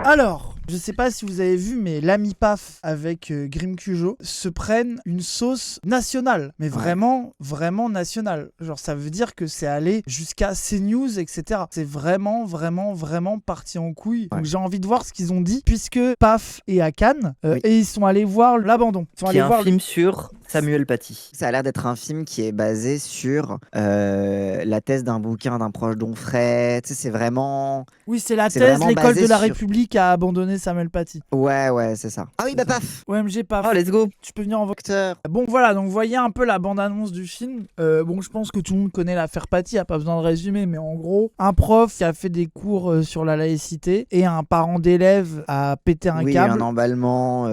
Alors, je sais pas si vous avez vu, mais l'ami Paf avec Grim Cujo se prennent une sauce nationale, mais vraiment, vraiment nationale. Genre, ça veut dire que c'est allé jusqu'à CNews, etc. C'est vraiment, vraiment, vraiment parti en couille. Donc j'ai envie de voir ce qu'ils ont dit, puisque Paf est à Cannes, et ils sont allés voir l'abandon. Ils sont allés voir film sur Samuel Paty. Ça a l'air d'être un film qui est basé sur la thèse d'un bouquin d'un proche d'Onfray. Tu sais, c'est vraiment... Oui, c'est la thèse, l'école de la sur... République a abandonné Samuel Paty. Ouais, c'est ça. Ah oui, Paf. OMG Paf. Oh, let's go. Tu peux venir en vocal. Bon, voilà, donc voyez un peu la bande-annonce du film. Bon, je pense que tout le monde connaît l'affaire Paty, y a pas besoin de résumer, mais en gros, un prof qui a fait des cours sur la laïcité et un parent d'élève a pété un câble. Oui, un emballement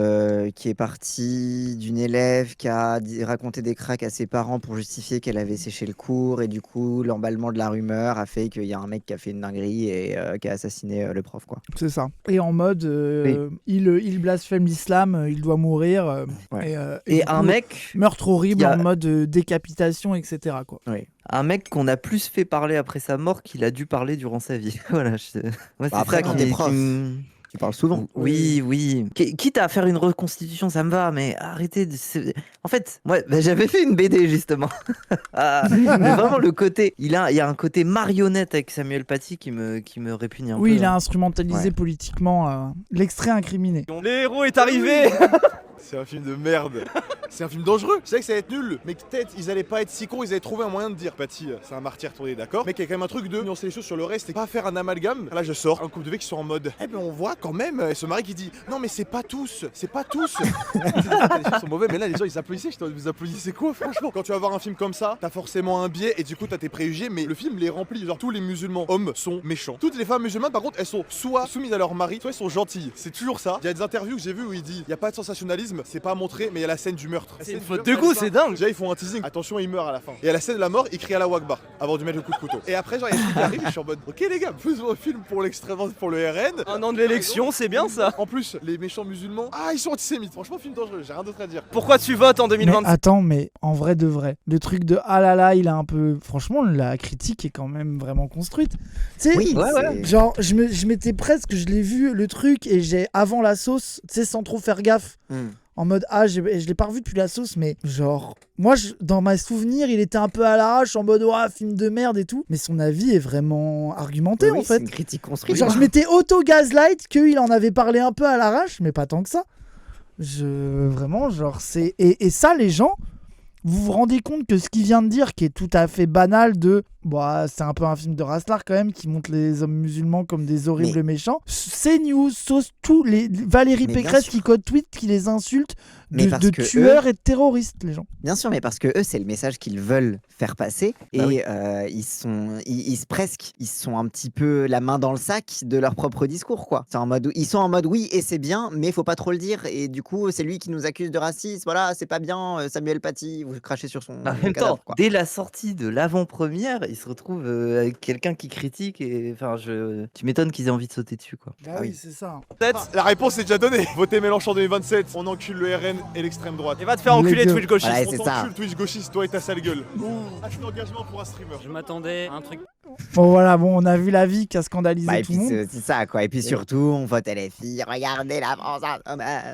qui est parti d'une élève qui a raconté des cracks à ses parents pour justifier qu'elle avait séché le cours, et du coup, l'emballement de la rumeur a fait qu'il y a un mec qui a fait une dinguerie et qui a assassiné le prof, quoi. C'est ça. Et en mode, il blasphème l'islam, il doit mourir. Et un mec... Meurtre horrible en mode décapitation, etc. quoi. Oui. Un mec qu'on a plus fait parler après sa mort qu'il a dû parler durant sa vie. Voilà. Après, quand t'es prof, tu parles souvent. Oui. Quitte à faire une reconstitution, ça me va, mais arrêtez de... En fait, moi, j'avais fait une BD, justement. Mais vraiment, le côté... Il y a un côté marionnette avec Samuel Paty qui me répugne un peu. Oui, il a instrumentalisé politiquement l'extrait incriminé. Le héros est arrivé. C'est un film de merde. C'est un film dangereux. Je savais que ça allait être nul, mais peut-être ils allaient pas être si cons, ils allaient trouver un moyen de dire Paty, c'est un martyr tourné, d'accord. Mais qu'il y a quand même un truc de nuancer les choses sur le reste et pas faire un amalgame. Là, je sors un couple de mecs qui sont en mode eh ben on voit quand même ce mari qui dit non mais c'est pas tous. Les films sont mauvais, mais là les gens ils applaudissaient. Vous applaudissez quoi, franchement? Quand tu vas voir un film comme ça, t'as forcément un biais et du coup t'as tes préjugés, mais le film les remplit. Genre tous les musulmans hommes sont méchants. Toutes les femmes musulmanes par contre elles sont soit soumises à leur mari, soit elles sont gentilles. C'est toujours ça. Il y a des interviews que j'ai vues où il dit il y a pas de sensationnalisme, c'est pas montré, mais il y a la scène du meurtre. C'est une faute de goût, c'est dingue. Déjà ils font un teasing, attention il meurt à la fin. Et à la scène de la mort, il crie à la Wakbar avant de mettre le coup de couteau. Et après genre il y a qui arrive et je suis en mode ok les gars, faisons un film pour l'extrême, pour le RN. Un an de l'élection, c'est bien ça. En plus, les méchants musulmans, ils sont antisémites. Franchement, film dangereux, j'ai rien d'autre à dire. Pourquoi tu votes en 2020? Mais attends, mais en vrai de vrai, le truc de ah là là, il a un peu... Franchement, la critique est quand même vraiment construite. Tu sais, oui, genre, je m'étais presque, je l'ai vu le truc et j'ai avant la sauce, tu sais, sans trop faire gaffe. En mode je l'ai pas revu depuis la sauce, mais genre moi dans mes souvenirs il était un peu à l'arrache en mode film de merde et tout, mais son avis est vraiment argumenté en fait. C'est une critique construite. Genre je m'étais auto-gaslight qu'il en avait parlé un peu à l'arrache, mais pas tant que ça. Vraiment genre c'est et ça les gens, vous vous rendez compte que ce qu'il vient de dire qui est tout à fait banal de c'est un peu un film de Raslar quand même qui montre les hommes musulmans comme des horribles méchants. CNews sauce tous les Valérie Pécresse qui code tweet qui les insulte de tueurs et de terroristes les gens. Bien sûr, mais parce que eux c'est le message qu'ils veulent faire passer et ils sont un petit peu la main dans le sac de leur propre discours quoi. C'est en mode ils sont en mode oui et c'est bien mais faut pas trop le dire et du coup c'est lui qui nous accuse de racisme. Voilà, c'est pas bien Samuel Paty, vous crachez sur son en même temps, dès la sortie de l'avant-première, il se retrouve avec quelqu'un qui critique et tu m'étonnes qu'ils aient envie de sauter dessus quoi. Oui, c'est ça. La réponse est déjà donnée. Votez Mélenchon 2027, on encule le RN et l'extrême droite. Et va te faire enculer Twitch gauchiste. Ouais, on t'encule Twitch gauchiste, toi et ta sale gueule. Un engagement pour un streamer. Je m'attendais à un truc. Bon on a vu la vie qui a scandalisé tout le monde. C'est ça quoi. Et puis surtout on vote les filles. Regardez la France.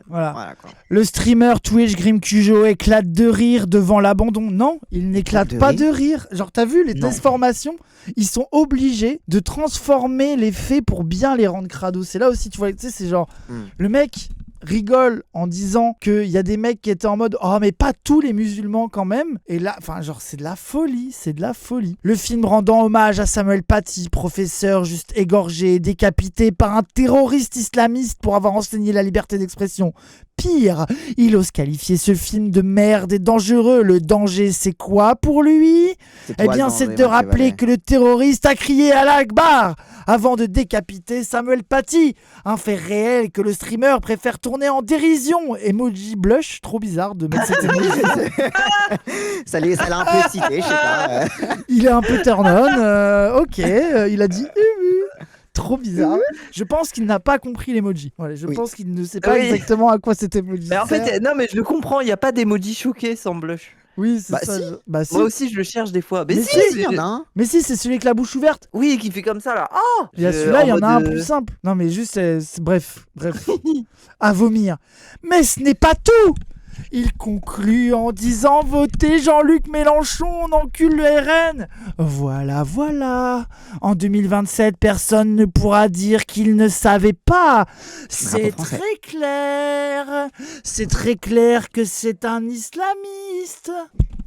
Voilà quoi. Le streamer Twitch Grim Cujo éclate de rire devant l'abandon. Non, il n'éclate pas de rire. Genre t'as vu les transformations, ils sont obligés de transformer les faits pour bien les rendre crado. C'est là aussi tu vois, tu sais c'est genre le mec rigole en disant qu'il y a des mecs qui étaient en mode mais pas tous les musulmans quand même, et là c'est de la folie. Le film rendant hommage à Samuel Paty, professeur juste égorgé, décapité par un terroriste islamiste pour avoir enseigné la liberté d'expression. Pire, il ose qualifier ce film de merde et dangereux. Le danger, c'est quoi pour lui ? Eh bien, c'est de rappeler que le terroriste a crié Allah Akbar avant de décapiter Samuel Paty. Un fait réel que le streamer préfère tourner en dérision. Emoji blush, trop bizarre de mettre cette emoji. ça l'a un peu excité, je sais pas. Il est un peu turn on. Ok, il a dit... Trop bizarre. Je pense qu'il n'a pas compris l'emoji. Voilà, je pense qu'il ne sait pas exactement à quoi cet emoji sert. En fait, non, mais je le comprends, il n'y a pas d'emoji choqué sans blush. Oui, c'est Bah, ça. si. Bah si. Moi aussi, je le cherche des fois. Mais Mais si, si, il y en a un. Mais si, c'est celui avec la bouche ouverte. Oui, qui fait comme ça là. Oh Il y a celui-là, il y en a un plus simple. Non, mais juste, bref. À vomir. Mais ce n'est pas tout. Il conclut en disant: votez Jean-Luc Mélenchon, on encule le RN. Voilà. En 2027, personne ne pourra dire qu'il ne savait pas. C'est français. très clair. C'est très clair que c'est un islamiste.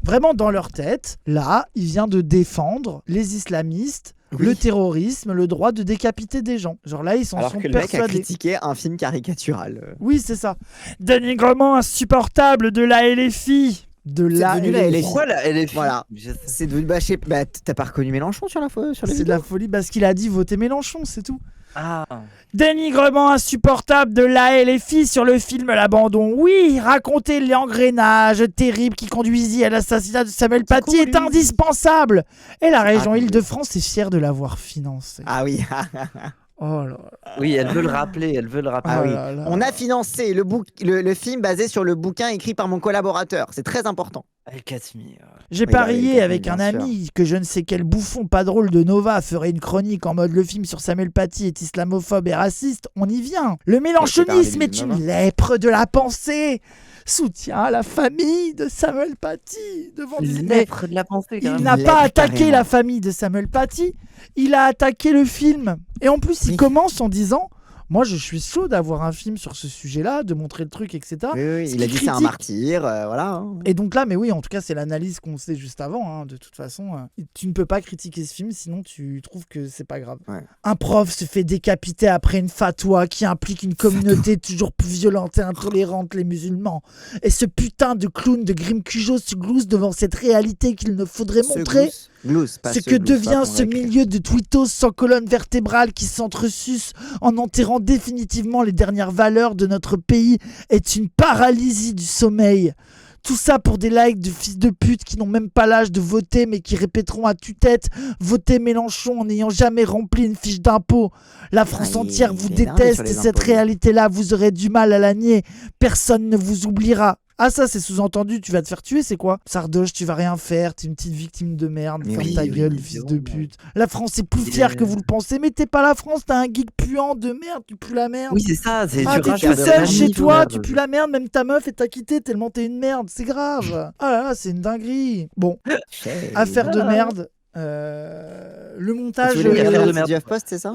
Vraiment, dans leur tête, là, il vient de défendre les islamistes, Oui. le terrorisme, le droit de décapiter des gens. Genre là, ils s'en Alors sont que le mec a persuadés. critiqué un film caricatural. Oui, c'est ça. Dénigrement insupportable de la LFI. De la devenu la LFI. Pourquoi la LFI Voilà. Je sais. C'est devenu bâché. Bah, t'as pas reconnu Mélenchon sur la sur les C'est de la folie parce qu'il a dit voter Mélenchon, c'est tout. Ah. Dénigrement insupportable de la LFI sur le film L'Abandon. Oui, raconter l'engrenage terrible qui conduisit à l'assassinat de Samuel Paty est indispensable. Et la région Île-de-France est fière de l'avoir financé. Ah oui. Oh là là. Oui, elle veut le rappeler, elle veut le rappeler. Ah oui. là là. On a financé le film basé sur le bouquin écrit par mon collaborateur. C'est très important. El Khatmi. J'ai Oui, parié bah, avec bien un sûr. ami que je ne sais quel bouffon pas drôle de Nova ferait une chronique en mode le film sur Samuel Paty est islamophobe et raciste. On y vient. Le mélenchonisme est une lèpre de la pensée. Soutien à la famille de Samuel Paty devant des Lèpre de la pensée, Il carrément. n'a Lèpre, pas attaqué carrément. la famille de Samuel Paty, il a attaqué le film. Et en plus, il Oui. commence en disant: moi, je suis chaud d'avoir un film sur ce sujet-là, de montrer le truc, etc. Oui, Ce il a qui dit c'est un critique- martyr, voilà. hein. Et donc là, mais oui, en tout cas, c'est l'analyse qu'on sait juste avant. Hein, de toute façon, tu ne peux pas critiquer ce film, sinon tu trouves que c'est pas grave. Ouais. Un prof se fait décapiter après une fatwa qui implique une communauté toujours plus violente et intolérante, les musulmans. Et ce putain de clown de Grim Cujo se glousse devant cette réalité qu'il ne faudrait Ce montrer. Glousse, pas Ce ce que glousse, pas devient qu'on ce va écrire. milieu de twittos sans colonne vertébrale qui s'entresuce en enterrant définitivement les dernières valeurs de notre pays est une paralysie du sommeil. Tout ça pour des likes de fils de pute qui n'ont même pas l'âge de voter mais qui répéteront à tue-tête « Votez Mélenchon en n'ayant jamais rempli une fiche d'impôt ». La France Ah, entière il vous est énervé déteste sur et les cette impôts, lui. réalité-là, vous aurez du mal à la nier. Personne ne vous oubliera. Ah ça c'est sous-entendu, tu vas te faire tuer, c'est quoi? Sardoche, tu vas rien faire, t'es une petite victime de merde, Mais ferme oui, ta oui, gueule, oui, fils de vraiment. pute. La France est plus Il fière est- que vous le pensez, mais t'es pas la France, t'as un geek puant de merde, tu pues la merde. Oui, c'est ça. C'est Ah, du t'es rage tout de seul famille, chez toi, merde. tu pues la merde, même ta meuf est t'a quitté tellement t'es une merde, c'est grave. Ah là là, c'est une dinguerie. Bon, Shade. affaire de merde. Le montage. Tu voulais affaire regarder de la merde. petite Post, c'est ça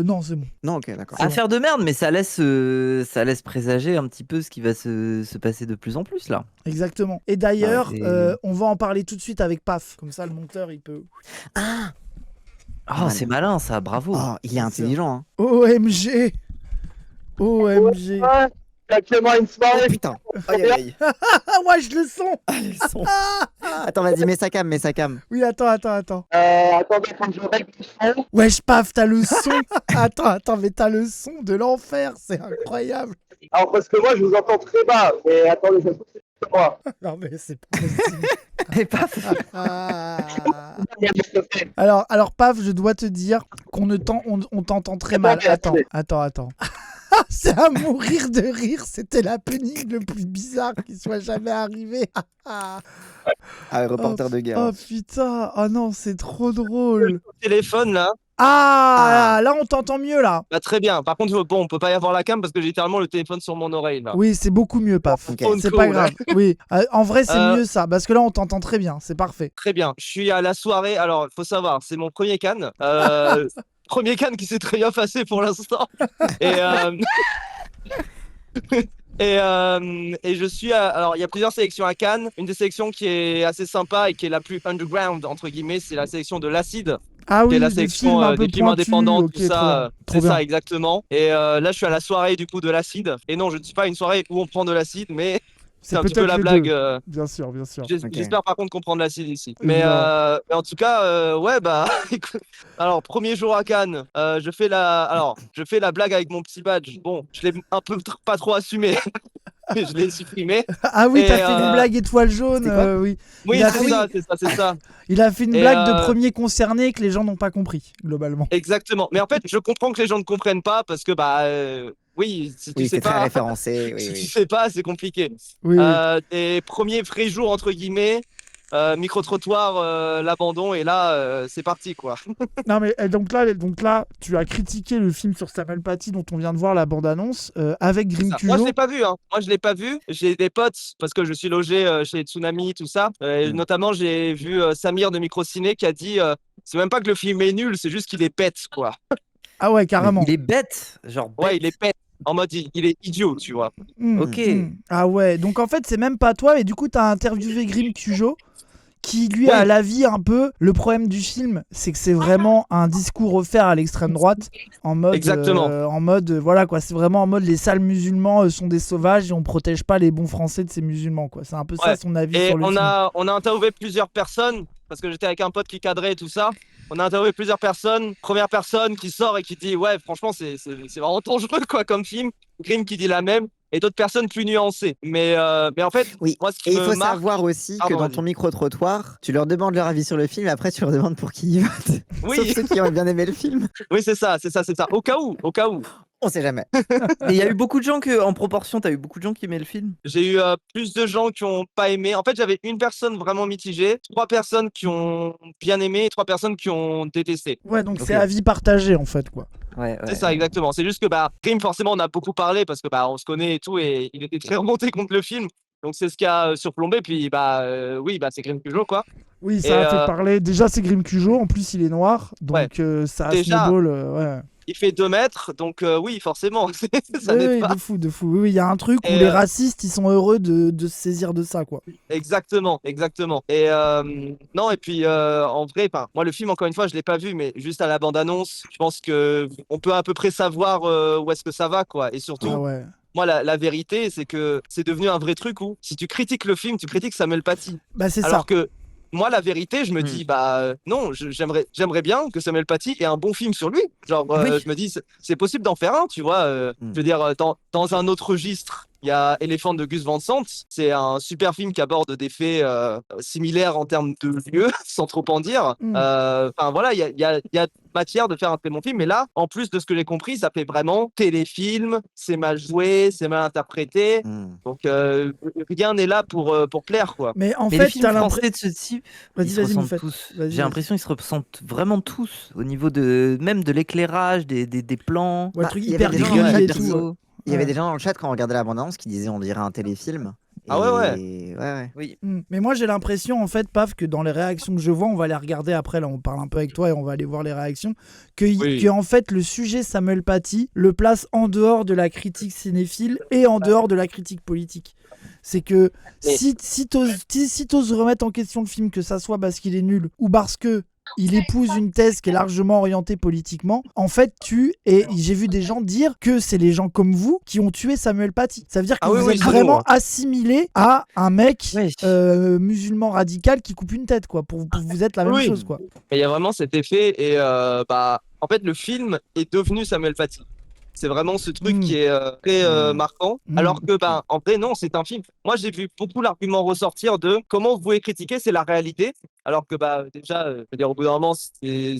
Non, c'est bon. Non, ok, d'accord. Affaire de merde, mais ça laisse présager un petit peu ce qui va se passer de plus en plus là. Exactement. Et d'ailleurs, Ah, on va en parler tout de suite avec Paf. Comme ça, le monteur, il peut. Ah, Ah, Mal. c'est malin ça, bravo. oh, il est intelligent. Hein. OMG. OMG. Actuellement une Oh soirée. putain. Aïe, aïe, aïe. Ah ouais, je le sens. Attends, vas-y, mets sa cam, mets sa cam. Oui, attends. Attendez, faut que je règle le son. Wesh, Paf, t'as le son. Attends, mais t'as le son de l'enfer. C'est incroyable. Alors parce que moi je vous entends très bas. Mais attendez, ça se trouve que c'est moi. Non, mais c'est pas possible. Et paf. Ah. Il y a des secrets. Alors, Paf, je dois te dire qu'on on t'entend très mal. Attends. C'est à mourir de rire. C'était l'happening le plus bizarre qui soit jamais arrivé. Ah, reporter de guerre. Oh putain. Oh non, c'est trop drôle. Téléphone là. Ah, là, on t'entend mieux, là. Bah très bien. Par contre, bon, on peut pas y avoir la cam parce que j'ai littéralement le téléphone sur mon oreille là. Oui, c'est beaucoup mieux, Paf. Ok. C'est Cool, pas cool. grave. Oui, en vrai, c'est Euh, mieux ça, parce que là, on t'entend très bien. C'est parfait. Très bien. Je suis à la soirée. Alors, il faut savoir, c'est mon premier Cannes. Premier Cannes qui s'est très bien passé pour l'instant. Et, et je suis alors il y a plusieurs sélections à Cannes. Une des sélections qui est assez sympa et qui est la plus underground entre guillemets, c'est la sélection de l'Acide, Ah qui oui, est la des sélection films un peu des films pointus, indépendants, ok, tout ça. trop C'est bien. ça exactement. Et là, je suis à la soirée du coup de l'Acide. Et non, je ne suis pas à une soirée où on prend de l'acide, mais c'est un petit peu peut-être la les blague. deux. Bien sûr. Ok. J'espère par contre comprendre l'acide ici. Mais Évidemment. en tout cas, ouais, bah, écoute, alors, premier jour à Cannes, je fais la blague avec mon petit badge. Bon, je l'ai un peu pas trop assumé, mais je l'ai supprimé. Ah oui, Et, t'as fait une blague étoile jaune, c'était quoi oui. Oui, Il a c'est fait- ça, c'est ça. Il a fait une Et, blague de premier concerné que les gens n'ont pas compris, globalement. Exactement. Mais en fait, je comprends que les gens ne comprennent pas parce que, bah, Oui, si tu Oui, sais c'est très pas, référencé. Oui, si tu oui. sais pas, c'est compliqué. Oui, oui. Des premiers vrais jours entre guillemets, micro-trottoir, l'abandon et là, c'est parti quoi. Non, mais donc là, tu as critiqué le film sur Samuel Paty dont on vient de voir la bande-annonce avec C'est Grim ça. Moi, je Cujo. l'ai pas vu, hein. Moi, je l'ai pas vu. J'ai des potes parce que je suis logé chez Tsunami, tout ça. Et Mm. notamment, j'ai vu Samir de Microciné qui a dit c'est même pas que le film est nul, c'est juste qu'il est bête, quoi. Ah ouais, Mais carrément. il est bête, genre Ouais, bête. il est bête. En mode, il est idiot, tu vois. Ok. Ah ouais, donc en fait, c'est même pas toi, et du coup, t'as interviewé Grim Cujo, qui lui a Oui. l'avis un peu. Le problème du film, c'est que c'est vraiment un discours offert à l'extrême droite, Exactement. Voilà quoi, c'est vraiment en mode les sales musulmans sont des sauvages et on protège pas les bons Français de ces musulmans, quoi. C'est un peu ça Ouais. son avis Et sur le film. on a interviewé plusieurs personnes parce que j'étais avec un pote qui cadrait et tout ça. On a interviewé plusieurs personnes. Première personne qui sort et qui dit ouais, franchement, c'est vraiment dangereux quoi comme film. Grimm qui dit la même. Et d'autres personnes plus nuancées. Mais en fait, Oui, moi, ce qui et il me faut marque. savoir aussi que Pardon, dans vas-y. ton micro-trottoir, tu leur demandes leur avis sur le film, après tu leur demandes pour qui ils votent. Oui. Sauf ceux qui ont bien aimé le film. Oui, c'est ça. Au cas où, au cas où. On sait jamais. Mais il y a eu beaucoup de gens en proportion, t'as eu beaucoup de gens qui aimaient le film. J'ai eu plus de gens qui ont pas aimé. En fait, j'avais une personne vraiment mitigée, 3 personnes qui ont bien aimé et 3 personnes qui ont détesté. Ouais, donc Ok. c'est avis partagé en fait, quoi. Ouais, C'est ça, exactement. C'est juste que Grimm, forcément, on a beaucoup parlé parce que on se connaît et tout, et il était très remonté contre le film. Donc c'est ce qui a surplombé. Puis oui, c'est Grimm Peugeot, quoi. Oui, Et ça a fait parler. Déjà, c'est Grim Cujo, en plus, il est noir, Ouais. donc ça a Déjà. snowball. Ouais. il fait 2 mètres, donc oui, forcément, ça Oui, n'aide oui, pas. de fou, de fou. Oui, il y a un truc où Et, les racistes, ils sont heureux de se saisir de ça, quoi. Exactement, exactement. Et non, et puis en vrai, moi le film encore une fois, je l'ai pas vu, mais juste à la bande-annonce, je pense que on peut à peu près savoir où est-ce que ça va, quoi. Et surtout, Ah ouais. moi la vérité, c'est que c'est devenu un vrai truc où si tu critiques le film, tu critiques Samuel Paty. Bah, c'est ça. Alors que moi, la vérité, je me dis, non, j'aimerais bien que Samuel Paty ait un bon film sur lui. Genre, Oui. je me dis, c'est possible d'en faire un, tu vois. Je veux dire, dans un autre registre, il y a Elephant de Gus Van Sant. C'est un super film qui aborde des faits similaires en termes de lieu, sans trop en dire. Enfin, voilà, il y a matière de faire un très bon film. Mais là, en plus de ce que j'ai compris, ça fait vraiment téléfilm. C'est mal joué, c'est mal interprété. Donc, rien n'est là pour plaire, quoi. Mais en Mais fait, les films t'as l'impression. français de ce type, Vas-y, ils se vas-y, ressemblent Moufette. tous. Vas-y, J'ai vas-y. l'impression qu'ils se ressentent vraiment tous au niveau même de l'éclairage, des plans. Ouais, le truc il y hyper avait des gens gris dans le et chat tout. perso. Il y avait Ouais. des gens dans le chat quand on regardait la bande-annonce qui disaient on dirait un téléfilm. Ah ouais. Ouais. Oui. Mais moi, j'ai l'impression, en fait, Paf, que dans les réactions que je vois, on va les regarder après. Là, on parle un peu avec toi et on va aller voir les réactions. Que en fait, le sujet Samuel Paty le place en dehors de la critique cinéphile et en dehors de la critique politique. C'est que si t'oses remettre en question le film, que ça soit parce qu'il est nul ou parce que il épouse une thèse qui est largement orientée politiquement, en fait, j'ai vu des gens dire que c'est les gens comme vous qui ont tué Samuel Paty. Ça veut dire que Ah oui, vous oui, êtes c'est vraiment bon. assimilé à un mec Ouais. musulman radical qui coupe une tête, quoi. Pour vous êtes la même Oui. chose, quoi. Mais il y a vraiment cet effet et en fait le film est devenu Samuel Paty. C'est vraiment ce truc qui est très marquant. Alors que en vrai non, c'est un film. Moi j'ai vu beaucoup l'argument ressortir de comment vous pouvez critiquer, c'est la réalité. Alors que déjà, je veux dire, au bout d'un moment, c'est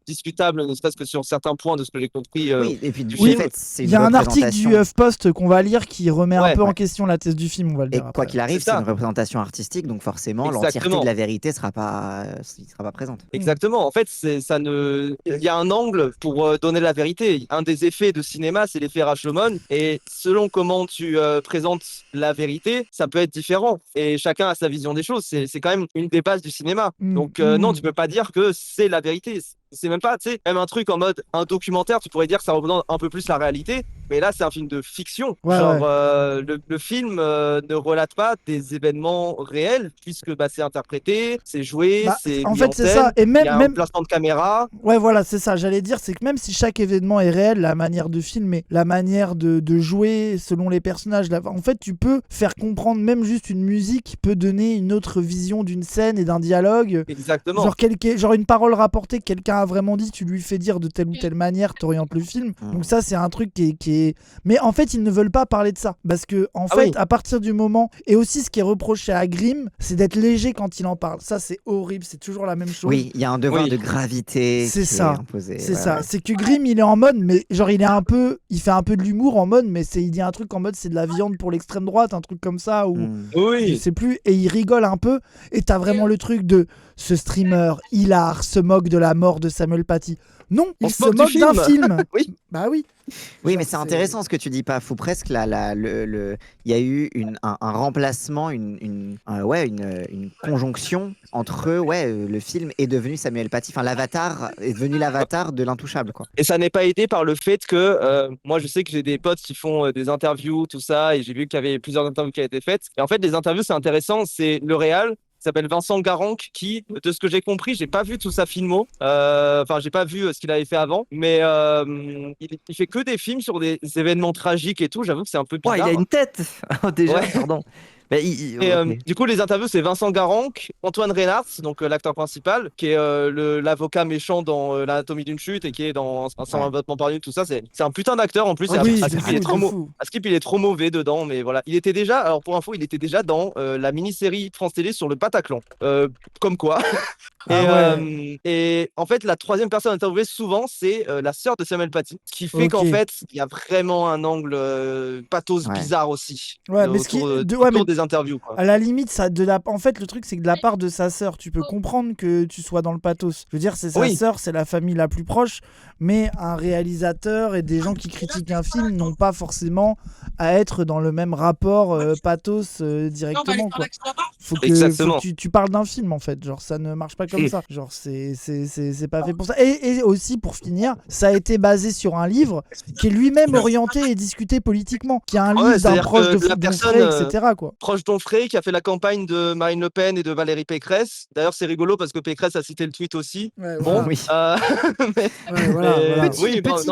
discutable, ne serait-ce que sur certains points de ce que j'ai compris. Oui, et puis du Oui, fait, c'est Il une y a un article du représentation. HuffPost qu'on va lire qui remet un Ouais. peu en question la thèse du film, on va le Et dire quoi après. qu'il arrive, C'est c'est ça. une représentation artistique, donc forcément, l'entièreté Exactement. de la vérité sera pas présente. Exactement. En fait, il y a un angle pour donner la vérité. Un des effets de cinéma, c'est l'effet Rashomon. Et selon comment tu présentes la vérité, ça peut être différent. Et chacun a sa vision des choses. C'est quand même une des bases du cinéma. Donc non, tu peux pas dire que c'est la vérité. C'est même pas, tu sais, même un truc en mode un documentaire, tu pourrais dire que ça représente un peu plus la réalité. Mais là, c'est un film de fiction. Ouais, Genre, ouais. le film ne relate pas des événements réels, puisque c'est interprété, c'est joué, c'est en mis fait, en c'est scène. ça. Et Il y a un même placement de caméra. Ouais, voilà, c'est ça. J'allais dire, c'est que même si chaque événement est réel, la manière de filmer, la manière de jouer selon les personnages, en fait, tu peux faire comprendre, même juste une musique peut donner une autre vision d'une scène et d'un dialogue. Exactement. Genre une parole rapportée que quelqu'un a pas vraiment dit, tu lui fais dire de telle ou telle manière, t'orientes le film. Donc ça, c'est un truc qui est... Mais en fait, ils ne veulent pas parler de ça. Parce que, en fait, à partir du moment... Et aussi, ce qui est reproché à Grimm, c'est d'être léger quand il en parle. Ça, c'est horrible, c'est toujours la même chose. Oui, il y a un devoir de gravité c'est qui ça. est imposé. C'est ça. C'est que Grimm, il est en mode, mais genre, il fait un peu de l'humour en mode, mais il dit un truc en mode, c'est de la viande pour l'extrême droite, un truc comme ça, ou je sais plus, et il rigole un peu, et t'as vraiment le truc de ce streamer, hilar, se moque de la mort de Samuel Paty. Non, il se moque d'un film. Oui. Bah oui. Oui, Genre, mais c'est intéressant ce que tu dis, pas fou presque. Il y a eu un remplacement, une conjonction entre le film est devenu Samuel Paty. Enfin, l'avatar est devenu l'avatar de l'intouchable, quoi. Et ça n'est pas aidé par le fait que moi, je sais que j'ai des potes qui font des interviews, tout ça, et j'ai vu qu'il y avait plusieurs interviews qui avaient été faites. Et en fait, les interviews, c'est intéressant. C'est le réal qui s'appelle Vincent Garanc qui, de ce que j'ai compris, j'ai pas vu tout sa filmo. Enfin, j'ai pas vu ce qu'il avait fait avant, mais il fait que des films sur des événements tragiques et tout. J'avoue que c'est un peu bizarre. Il a une tête déjà, Ouais. pardon. Mais du coup, les interviews, c'est Vincent Garanc, Antoine Reynard, donc l'acteur principal, qui est l'avocat méchant dans l'anatomie d'une chute et qui est dans un certain votement parmi tout ça. C'est un putain d'acteur en plus. Skip, il est trop mauvais dedans, mais voilà. Il était déjà, alors pour info, il était déjà dans la mini-série France Télé sur le Bataclan. Comme quoi. Et en fait, la troisième personne interviewée souvent, c'est la sœur de Samuel Paty, ce qui fait qu'en fait, il y a vraiment un angle pathos bizarre aussi. Ouais, mais autour des interviews, quoi. À la limite, en fait, le truc, c'est que de la part de sa sœur, tu peux comprendre que tu sois dans le pathos. Je veux dire, c'est sa sœur, c'est la famille la plus proche, mais un réalisateur et des gens qui critiquent un film n'ont pas forcément à être dans le même rapport pathos directement, quoi. Faut que tu parles d'un film, en fait. Genre, ça ne marche pas comme ça. Genre, c'est pas fait pour ça. Et aussi, pour finir, ça a été basé sur un livre qui est lui-même orienté et discuté politiquement, qui est un livre d'un proche de Onfray, etc., quoi. Proche d'Onfray, qui a fait la campagne de Marine Le Pen et de Valérie Pécresse. D'ailleurs, c'est rigolo parce que Pécresse a cité le tweet aussi. Petit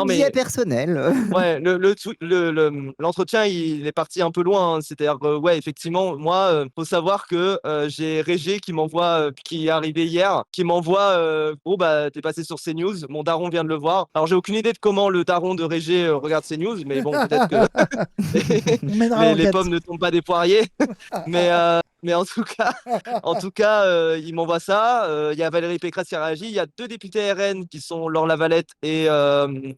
billet personnel. Ouais, l'entretien, il est parti un peu loin. Hein. C'est-à-dire, effectivement, moi, faut savoir que j'ai Régé qui m'envoie, qui est arrivé hier, qui m'envoie, t'es passé sur CNews, mon daron vient de le voir. Alors, j'ai aucune idée de comment le daron de Régé regarde CNews, mais bon, peut-être que les pommes ne tombent pas des poiriers. Mais en tout cas, il m'envoie ça. Il y a Valérie Pécresse qui a réagi. Il y a 2 députés RN qui sont Laure Lavalette et il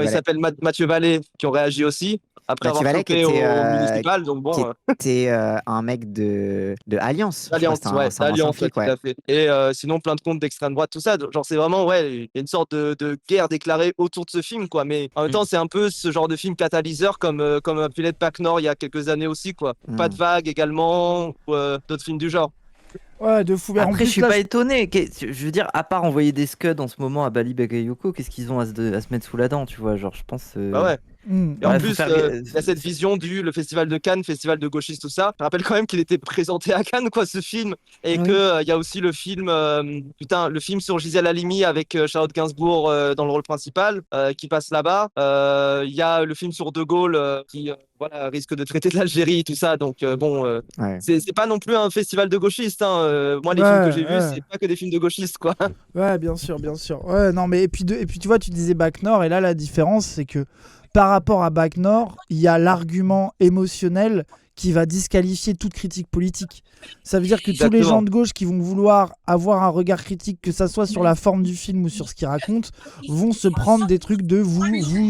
s'appelle Mathieu Vallée qui ont réagi aussi. Après Mathieu avoir Vallée flopé au municipal, donc bon. C'était un mec de Alliance. Alliance, Alliance, tout à fait. Et sinon, plein de comptes d'extrême droite, tout ça. Genre, c'est vraiment, il y a une sorte de guerre déclarée autour de ce film, quoi. Mais en même temps, c'est un peu ce genre de film catalyseur comme a pu l'être Pac Nord il y a quelques années aussi, quoi. Pas de vague également, ou d'autres films du genre. Ouais, de fou. Après, je suis pas étonné. Je veux dire, à part envoyer des scuds en ce moment à Bali Bagayoko, qu'est-ce qu'ils ont à se mettre sous la dent, tu vois? Genre, je pense. Bah ouais. Et en plus, il y a cette vision le festival de Cannes, festival de gauchistes, tout ça. Je rappelle quand même qu'il était présenté à Cannes, quoi, ce film. Et que il y a aussi le film, le film sur Gisèle Halimi avec Charlotte Gainsbourg dans le rôle principal, qui passe là-bas. Il y a le film sur De Gaulle qui risque de traiter de l'Algérie, tout ça. Donc c'est pas non plus un festival de gauchistes. Hein. Moi, les films que j'ai vus, c'est pas que des films de gauchistes, quoi. Ouais, bien sûr, bien sûr. Ouais, non, mais et puis tu vois, tu disais Bac Nord, et là, la différence, c'est que par rapport à Bac Nord, il y a l'argument émotionnel qui va disqualifier toute critique politique. Ça veut dire que tous les gens de gauche qui vont vouloir avoir un regard critique, que ça soit sur la forme du film ou sur ce qu'il raconte, vont se prendre des trucs de vous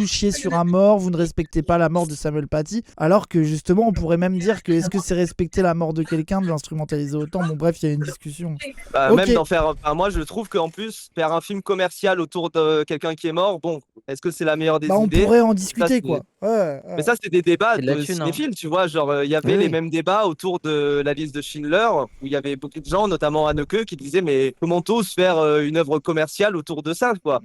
chiez sur un mort, vous ne respectez pas la mort de Samuel Paty, alors que justement on pourrait même dire que est-ce que c'est respecter la mort de quelqu'un de l'instrumentaliser autant. Bon bref, il y a une discussion. Même d'en faire, moi je trouve qu'en plus faire un film commercial autour de quelqu'un qui est mort, bon, est-ce que c'est la meilleure des idées? On pourrait en discuter, quoi. Mais ça c'est des débats de cinéphiles, tu vois, genre il y avait les mêmes débats autour de la liste de Schindler, où il y avait beaucoup de gens, notamment Haneke, qui disaient mais comment t'oses faire une œuvre commerciale autour de ça, quoi.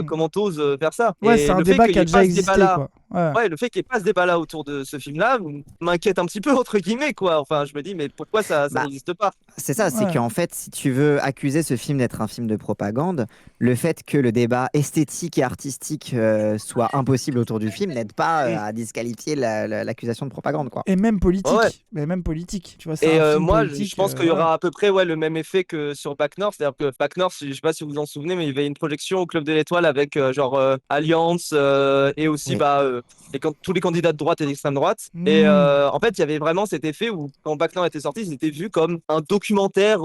Comment t'oses faire ça? Ouais, c'est un débat qui a déjà existé, quoi. Ouais, le fait qu'il n'y ait pas ce débat-là autour de ce film-là m'inquiète un petit peu, entre guillemets, quoi. Enfin, je me dis, mais pourquoi ça Bah, n'existe pas? C'est ça, c'est Ouais. qu'en fait, si tu veux accuser ce film d'être un film de propagande, le fait que le débat esthétique et artistique soit impossible autour du film n'aide pas à disqualifier l'accusation de propagande, quoi. Et même politique. Ouais. Mais même politique. Tu vois, c'est Et un film moi, politique. je pense qu'il y aura à peu près le même effet que sur Bac Nord. C'est-à-dire que Bac Nord, je sais pas si vous vous en souvenez, mais il y avait une projection au Club de l'Étoile avec Alliance et aussi Oui. tous les candidats de droite et d'extrême droite. Mm. Et en fait, il y avait vraiment cet effet où quand Bac Nord était sorti, c'était vu comme un documentaire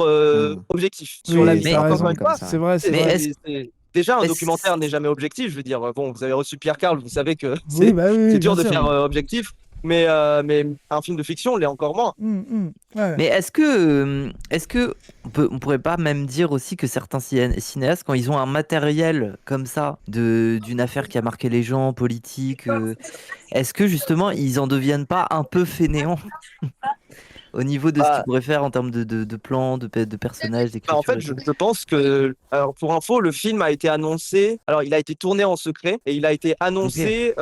objectif sur la Oui, vie. mais t'as Encore raison. une fois, C'est vrai, c'est Mais vrai. est-ce- déjà, un est-ce- documentaire n'est jamais objectif. Je veux dire, bon, vous avez reçu Pierre Carl, vous savez que Oui, bah oui, c'est bien dur de sûr. faire objectif. Mais un film de fiction l'est encore moins. Ouais. Mais est-ce que on pourrait pas même dire aussi que certains cinéastes, quand ils ont un matériel comme ça d'une affaire qui a marqué les gens, politique, est-ce que justement ils en deviennent pas un peu fainéants au niveau de ce qu'ils Bah, pourraient faire en termes de plans, de personnages, En d'écriture fait, et je, tout. je pense que, alors pour info, le film a été annoncé, alors il a été tourné en secret et il a été annoncé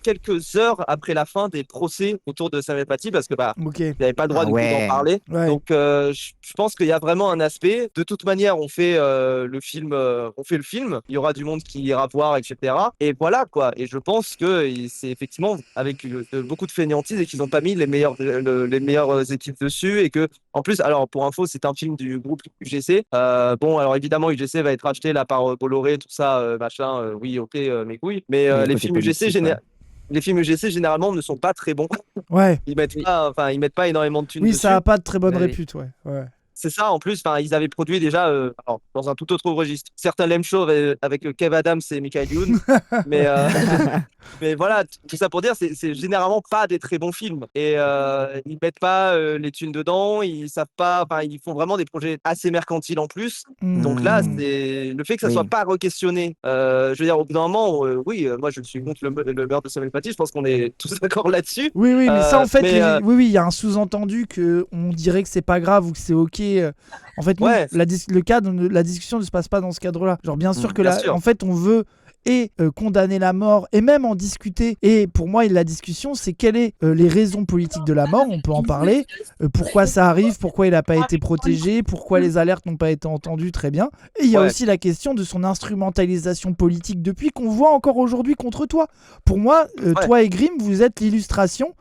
quelques heures après la fin des procès autour de Samuel Paty parce que Ok. il n'avait pas le droit Ah du coup d'en ouais. parler. Ouais. Donc je pense qu'il y a vraiment un aspect. De toute manière, on fait le film. Il y aura du monde qui ira voir, etc. Et voilà quoi. Et je pense que c'est effectivement avec beaucoup de fainéantise et qu'ils n'ont pas mis les meilleures équipes dessus et que en plus, alors pour info, c'est un film du groupe UGC. Bon, alors évidemment, UGC va être acheté là par Bolloré, tout ça, machin. Oui, ok, mes couilles. Mais Oui, le les côté films UGC, politique, ouais. les films UGC généralement ne sont pas très bons. Ouais. Ils mettent pas énormément de thunes Oui, dessus. ça a pas de très bonne Bah oui. répute, ouais. Ouais. C'est ça, en plus, ils avaient produit déjà alors, dans un tout autre registre. Certains l'aiment chaud avec Kev Adams et Michael Youn. mais, mais voilà, tout ça pour dire, c'est généralement pas des très bons films. Et ils mettent pas les thunes dedans, ils savent pas, ils font vraiment des projets assez mercantiles en plus. Donc là, c'est le fait que ça soit Oui. pas re-questionné. Je veux dire, au bout d'un moment, oui, moi je suis contre le meurtre de Samuel Paty, je pense qu'on est tous d'accord là-dessus. Oui, mais ça, en fait, mais, oui, il y a un sous-entendu que on dirait que c'est pas grave ou que c'est ok. En fait, nous, Ouais. la discussion ne se passe pas dans ce cadre-là. Genre, bien sûr que bien là, sûr. en fait, on veut condamner la mort et même en discuter. Et pour moi, la discussion, c'est quelles sont les raisons politiques de la mort. On peut en parler. Pourquoi ça arrive, pourquoi il n'a pas été protégé, pourquoi les alertes n'ont pas été entendues, très bien. Et il y a Ouais. aussi la question de son instrumentalisation politique depuis qu'on voit encore aujourd'hui contre toi. Pour moi, toi et Grimm, vous êtes l'illustration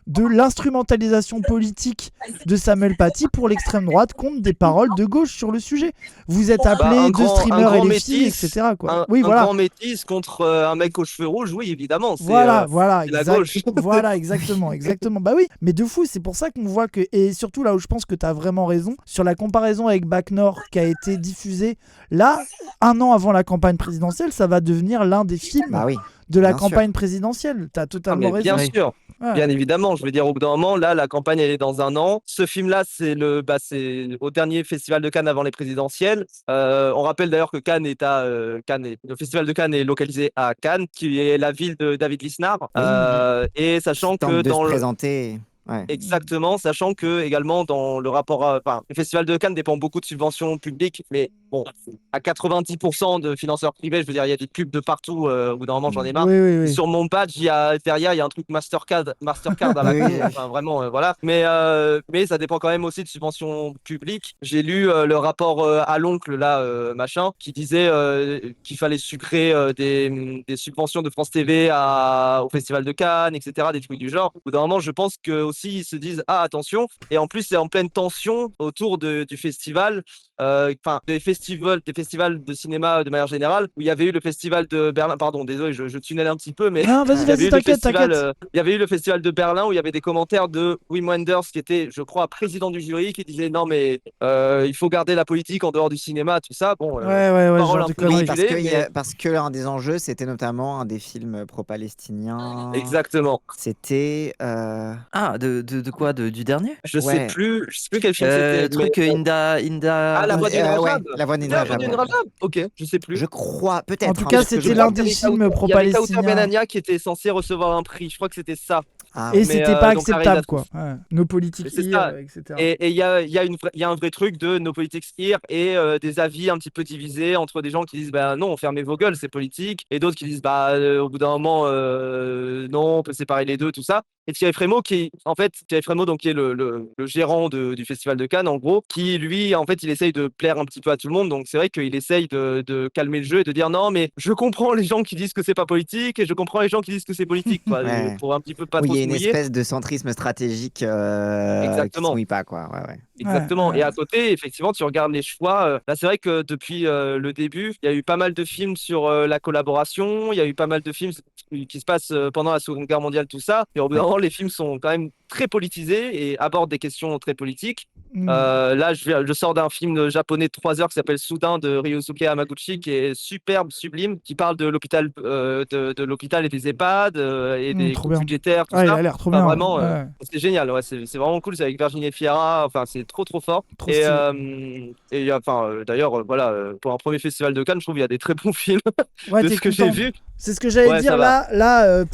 de l'instrumentalisation politique de Samuel Paty pour l'extrême droite contre des paroles de gauche sur le sujet. Vous êtes appelés un de grand streamers et les métis, filles, etc. Quoi. Un Oui, voilà. grand métis contre un mec aux cheveux rouges, oui, évidemment. Voilà, c'est la gauche. Voilà, exactement. Bah oui, mais de fou, c'est pour ça qu'on voit que, et surtout là où je pense que tu as vraiment raison, sur la comparaison avec Bac Nord qui a été diffusée, là, 1 an avant la campagne présidentielle, ça va devenir l'un des films Bah oui. de la bien sûr. campagne présidentielle. Tu as totalement Mais bien raison. sûr, Ouais. bien évidemment. Je veux dire, au bout d'un moment, là, la campagne, elle est dans 1 an. Ce film-là, c'est au dernier festival de Cannes avant les présidentielles. On rappelle d'ailleurs que le festival de Cannes est localisé à Cannes, qui est la ville de David Lisnard. Et sachant Tente que de dans se le... présenter. Ouais. Exactement, sachant que également dans le rapport, le Festival de Cannes dépend beaucoup de subventions publiques, mais bon, à 90% de financeurs privés, je veux dire, il y a des pubs de partout, au bout d'un moment, j'en ai marre. Oui. Sur mon badge, derrière, il y a un truc Mastercard à la Oui, con, oui. enfin vraiment, voilà. Mais ça dépend quand même aussi de subventions publiques. J'ai lu le rapport à l'oncle, là, machin, qui disait qu'il fallait sucrer des subventions de France TV au Festival de Cannes, etc., des trucs du genre. Au bout d'un moment, je pense que aussi ils se disent ah attention, et en plus c'est en pleine tension autour du festival, des festivals de cinéma de manière générale, où il y avait eu le festival de Berlin, pardon, désolé, je tunnelle un petit peu, mais Non, il y avait eu le t'inquiète. festival, il y avait eu le festival de Berlin où il y avait des commentaires de Wim Wenders qui était, je crois, président du jury, qui disait non mais il faut garder la politique en dehors du cinéma, tout ça. Bon, Ouais, parole genre un de peu Oui, conneries. parce manipulée, que, mais- parce que l'un des enjeux, c'était notamment un des films pro-palestiniens. Exactement. C'était. Ah, de quoi? Du dernier? Je sais Ouais. plus quel film c'était. Truc mais- Inda. Ah, La Voix d'une ouais, Rajab. La Voix d'une La Rajab, Voix d'une ouais. Rajab. Ok, je sais plus. Je crois, peut-être. En tout hein, cas, parce que c'était je l'un crois- des films Il y avait Kauter pro-palestiniens. Benania qui était censé recevoir un prix. Je crois que c'était ça. Ah, Et ouais. c'était Mais, pas donc, la acceptable, quoi. réalisation. Ouais. Nos politiques, C'est ça. etc. Et il y a un vrai truc de no politics here et des avis un petit peu divisés entre des gens qui disent bah non, fermez vos gueules, c'est politique, et d'autres qui disent bah au bout d'un moment non, on peut séparer les deux, tout ça. Et Thierry Frémaux Thierry Frémaux donc qui est le gérant du Festival de Cannes en gros, qui lui en fait il essaye de plaire un petit peu à tout le monde, donc c'est vrai qu'il essaye de calmer le jeu et de dire non mais je comprends les gens qui disent que c'est pas politique et je comprends les gens qui disent que c'est politique, quoi, Ouais. pour un petit peu pas Oui, il trop y a se une mouiller. espèce de centrisme stratégique qui se Exactement. mouille pas, quoi. Ouais, ouais. Exactement. Ouais, Et à côté, effectivement, tu regardes les choix. Là, c'est vrai que depuis le début, il y a eu pas mal de films sur la collaboration. Il y a eu pas mal de films qui se passent pendant la Seconde Guerre mondiale, tout ça. Et au bout d'un Ouais. moment, les films sont quand même très politisés et abordent des questions très politiques. Mm. Là, je sors d'un film japonais de 3 heures qui s'appelle Soudain de Ryosuke Hamaguchi, qui est superbe, sublime, qui parle de l'hôpital, de l'hôpital et des EHPAD et des Trop coupes bien. budgétaires, tout Ah, il ça. a l'air trop Enfin, bien. vraiment, Ouais. c'est génial. Ouais, c'est vraiment cool. C'est avec Virginie Efira. Enfin, c'est trop fort. Trop Et, stylé. d'ailleurs, voilà, pour un premier festival de Cannes, je trouve qu'il y a des très bons films Ouais, de t'es ce que j'ai content. vu. C'est ce que j'allais Ouais, dire ça va. là,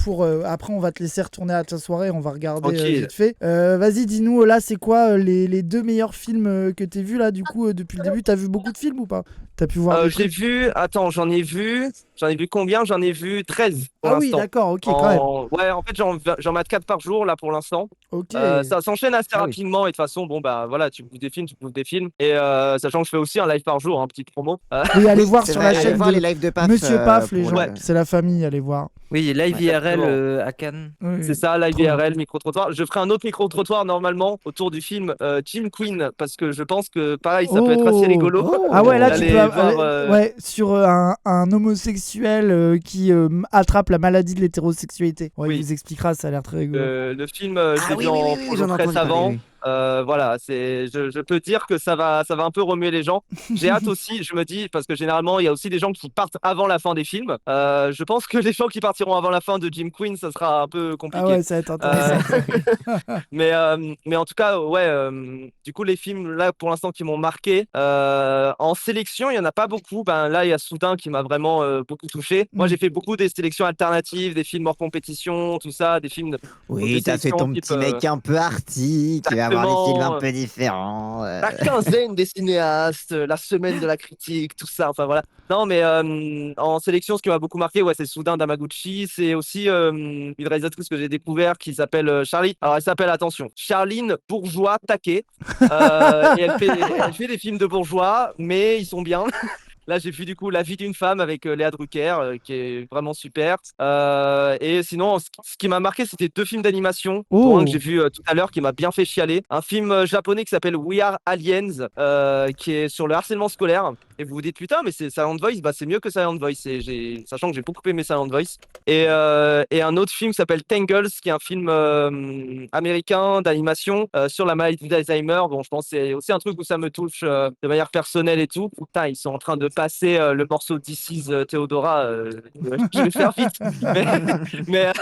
après on va te laisser retourner à ta soirée, on va regarder Tranquille. vite fait. Vas-y, dis-nous là, c'est quoi les 2 meilleurs films que t'as vus là du coup depuis le début? T'as vu beaucoup de films ou pas? T'as pu voir des J'ai trucs? vu, attends, j'en ai vu combien? J'en ai vu 13 pour Ah oui, l'instant. d'accord, ok, quand même. Ouais, en fait, j'en mate 4 par jour là pour l'instant. Ok. Ça s'enchaîne assez Ah oui. rapidement et de toute façon, bon bah voilà, tu bouffes des films, tu bouffes des films. Et sachant que je fais aussi un live par jour, un petit promo. Oui, allez voir C'est sur vrai, la allez chaîne voir les de lives de Paf. Monsieur Paf, les pour gens. Ouais. C'est la famille, allez voir. Oui, live Ouais, IRL exactement. à Cannes. Oui, C'est ça, live trop bien. IRL, micro-trottoir. Je ferai un autre micro-trottoir normalement autour du film Jim Queen parce que je pense que pareil, ça peut être assez Oh. rigolo Ah ouais, là tu peux d'aller voir. ouais, sur un homosexuel qui attrape la maladie de l'hétérosexualité. Ouais, il Oui, vous expliquera, ça a l'air très rigolo. le film, je Ah l'ai oui, vu oui, en oui, oui, projo j'en ai presse entendu parler, avant. oui. Voilà, je peux dire que ça va un peu remuer les gens. J'ai hâte aussi, je me dis, parce que généralement, il y a aussi des gens qui partent avant la fin des films. Je pense que les gens qui partiront avant la fin de Jim Queen, ça sera un peu Ah compliqué. ouais, ça va être Euh, intéressant. mais en tout cas, ouais, du coup, les films là pour l'instant qui m'ont marqué, en sélection, il y en a pas beaucoup. Ben là, il y a Soudain qui m'a vraiment beaucoup touché. Moi, Mm. j'ai fait beaucoup des sélections alternatives, des films hors compétition, tout ça, des films des Oui, t'as fait sélections ton type petit mec un peu arty qui va voir les films un exactement peu différents. la quinzaine des cinéastes, la semaine de la critique, tout ça. Enfin voilà. Non, mais en sélection, ce qui m'a beaucoup marqué, ouais, c'est Soudain d'Amaguchi. C'est aussi une réalisatrice que j'ai découvert qui s'appelle Charlie. Alors, elle s'appelle, attention, Charline Bourgeois-Taquet. Et elle fait des films de bourgeois, mais ils sont bien. Là, j'ai vu du coup La vie d'une femme avec Léa Drucker, qui est vraiment super. Et sinon, ce qui m'a marqué, c'était 2 films d'animation, dont un que Oh. j'ai vu tout à l'heure qui m'a bien fait chialer. Un film japonais qui s'appelle We Are Aliens, qui est sur le harcèlement scolaire. Et vous vous dites, putain, mais c'est Silent Voice, bah, c'est mieux que Silent Voice. Sachant que j'ai beaucoup aimé Silent Voice. Et un autre film qui s'appelle Tangles, qui est un film américain d'animation sur la maladie d'Alzheimer. Bon, je pense que c'est aussi un truc où ça me touche de manière personnelle et tout. Putain, ils sont en train de passer le morceau This is Theodora. Je vais faire vite. Mais,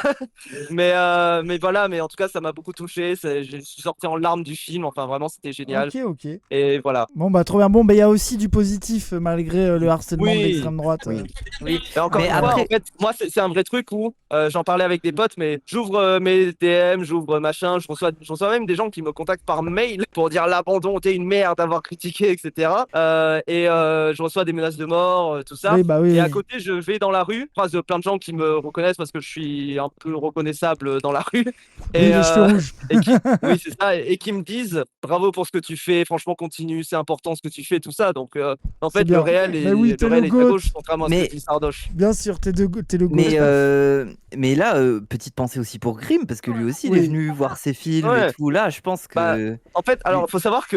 mais, mais voilà, mais en tout cas, ça m'a beaucoup touché. Je suis sorti en larmes du film. Enfin, vraiment, c'était génial. Ok, ok. Et voilà. Bon bah trop bien. Bon bah il y a aussi du positif malgré le harcèlement de Oui. l'extrême droite. Oui. Oui, et encore Mais une fois, après- en fait, moi, c'est un vrai truc où j'en parlais avec des potes, mais j'ouvre mes DM, j'ouvre machin, je reçois même des gens qui me contactent par mail pour dire l'abandon, t'es une merde d'avoir critiqué, etc. Je reçois des menaces de mort, tout ça. Oui, bah oui. Et à Oui. côté, je vais dans la rue, je croise plein de gens qui me reconnaissent parce que je suis un peu reconnaissable dans la rue. Oui, les cheveux rouges. Oui, c'est ça, et qui me disent bravo pour ce que tu fais, franchement, continue, c'est important ce que tu fais, tout ça. Donc, en C'est fait, bien. le réel Bah oui, t'es le réel le est à goat. gauche, contrairement à ce Mais- que dit Sardoche. Bien sûr, t'es le goût. Mais là, petite pensée aussi pour Grimm, parce que lui aussi, il est Oui. venu voir ses films Ouais. et tout. Là, je pense que. Bah, En fait, alors, il faut savoir que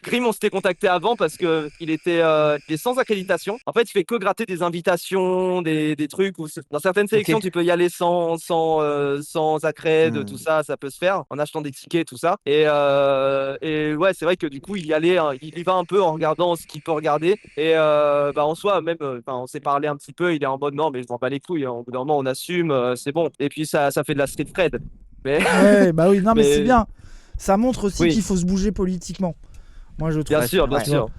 Grimm, on s'était contacté avant parce que il est sans accréditation. En fait, il fait que gratter des invitations, des trucs où, dans certaines sélections, tu peux y aller sans accrède, tout ça, ça peut se faire en achetant des tickets, tout ça. Et ouais, c'est vrai que du coup, il y va un peu en regardant ce qu'il peut regarder. Et bah, en soi, même, on s'est parlé un petit peu, il est en mode non, mais je m'en bats les couilles, hein. Au bout d'un moment, on assume, c'est bon. Et puis, ça fait de la street cred. Mais, Ouais, bah oui, non mais Mais- c'est bien. Ça montre aussi Oui. qu'il faut se bouger politiquement. Moi je trouve. bien sûr, bien tu sûr. vois.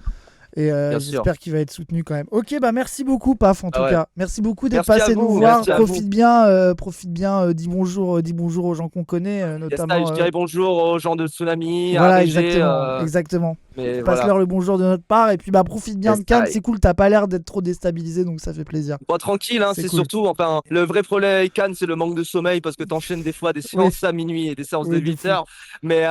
Et Bien sûr. j'espère qu'il va être soutenu quand même. Ok, bah merci beaucoup, Paf, en tout ouais. cas. Merci beaucoup d'être Merci à passé nous vous, voir. merci à Profite bien, dis bonjour aux gens qu'on connaît, Yes, notamment. je dirais bonjour aux gens de Tsunami, Voilà, AVG, exactement. mais Passe-leur voilà. le bonjour de notre part et puis bah profite bien Yes, de Cannes, pareil. c'est cool, t'as pas l'air d'être trop déstabilisé donc ça fait plaisir. Bon, tranquille, hein, C'est c'est cool. surtout, enfin, le vrai problème avec Cannes, c'est le manque de sommeil parce que t'enchaînes des fois des séances à minuit et des séances Oui, de de 8 fou. heures. Mais,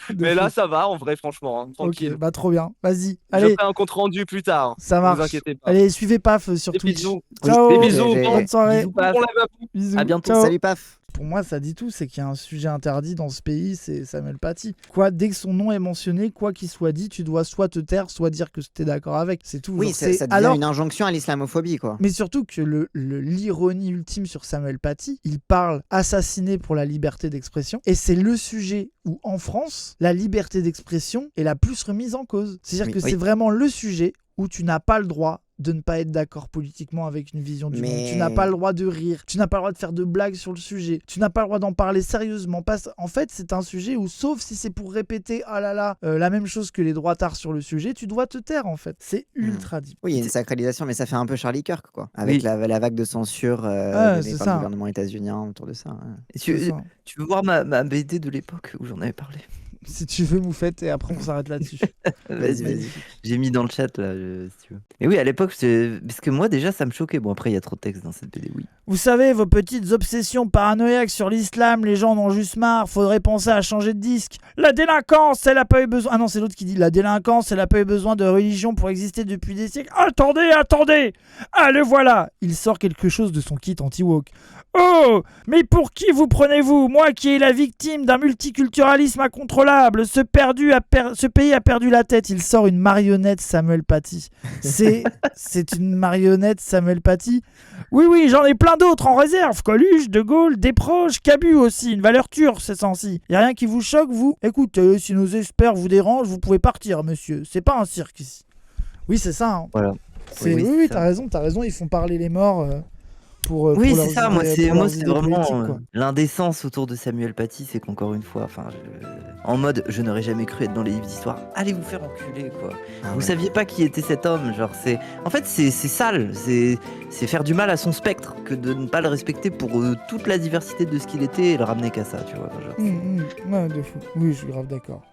De mais là, fou. ça va, en vrai, franchement, hein, Ok, tranquille. bah trop bien. Vas-y, Je allez, ferai un compte rendu plus tard. ça Ne marche. vous inquiétez pas. Allez, suivez Paf sur Des Twitch. bisous. Ciao. Des Ok, bisous. j'ai- Bonne soirée. Bisous, Paf. On lève un pouce. Bisous. À bientôt. Ciao. Salut, Paf. Pour moi, ça dit tout, c'est qu'il y a un sujet interdit dans ce pays, c'est Samuel Paty. Quoi, dès que son nom est mentionné, quoi qu'il soit dit, tu dois soit te taire, soit dire que tu es d'accord avec. C'est tout. Oui, Genre, ça devient une injonction à l'islamophobie, quoi. Mais surtout que l'ironie ultime sur Samuel Paty, il parle assassiné pour la liberté d'expression, et c'est le sujet où, en France, la liberté d'expression est la plus remise en cause. C'est-à-dire que Oui. c'est vraiment le sujet où tu n'as pas le droit de ne pas être d'accord politiquement avec une vision du monde. Tu n'as pas le droit de rire, tu n'as pas le droit de faire de blagues sur le sujet, tu n'as pas le droit d'en parler sérieusement. En fait, c'est un sujet où, sauf si c'est pour répéter la même chose que les droitards sur le sujet, tu dois te taire en fait. C'est ultra deep. Oui, il y a une sacralisation, mais ça fait un peu Charlie Kirk, quoi. Avec Oui. la vague de censure Ah, donnée c'est par ça. le gouvernement états-unien autour de ça. Ouais. Et C'est tu, ça. tu veux voir ma BD de l'époque où j'en avais parlé? Si tu veux, Moufette, et après on s'arrête là-dessus. Vas-y. J'ai mis dans le chat là, si tu veux. Et oui, à l'époque, parce que moi déjà, ça me choquait. Bon, après, il y a trop de texte dans cette BD, oui. Vous savez, vos petites obsessions paranoïaques sur l'islam, les gens en ont juste marre, faudrait penser à changer de disque. La délinquance, elle a pas eu besoin... Ah non, c'est l'autre qui dit, la délinquance, elle a pas eu besoin de religion pour exister depuis des siècles. Attendez Ah, le voilà. Il sort quelque chose de son kit anti-woke. Oh, mais pour qui vous prenez-vous? Moi qui est la victime d'un multiculturalisme incontrôlable, ce pays a perdu la tête. Il sort une marionnette Samuel Paty. C'est une marionnette Samuel Paty. Oui, j'en ai plein d'autres en réserve. Coluche, De Gaulle, Desproges, Cabu aussi. Une valeur turque, c'est censé. Y a rien qui vous choque, vous? Écoutez, si nos experts vous dérangent, vous pouvez partir, monsieur. C'est pas un cirque ici. Oui, c'est ça. Hein. Voilà. Oui, c'est t'as raison. Ils font parler les morts pour Oui, pour c'est leurs ça. Moi, idées- c'est pour moi, leurs c'est idées vraiment politiques, quoi. l'indécence autour de Samuel Paty, c'est qu'encore une fois, enfin, en mode, je n'aurais jamais cru être dans les livres d'histoire. Allez vous faire enculer, quoi. Ah Vous ouais. saviez pas qui était cet homme, genre en fait c'est sale, c'est faire du mal à son spectre que de ne pas le respecter pour toute la diversité de ce qu'il était et le ramener qu'à ça, tu vois. Genre, Ouais, de fou. Oui, je suis grave d'accord.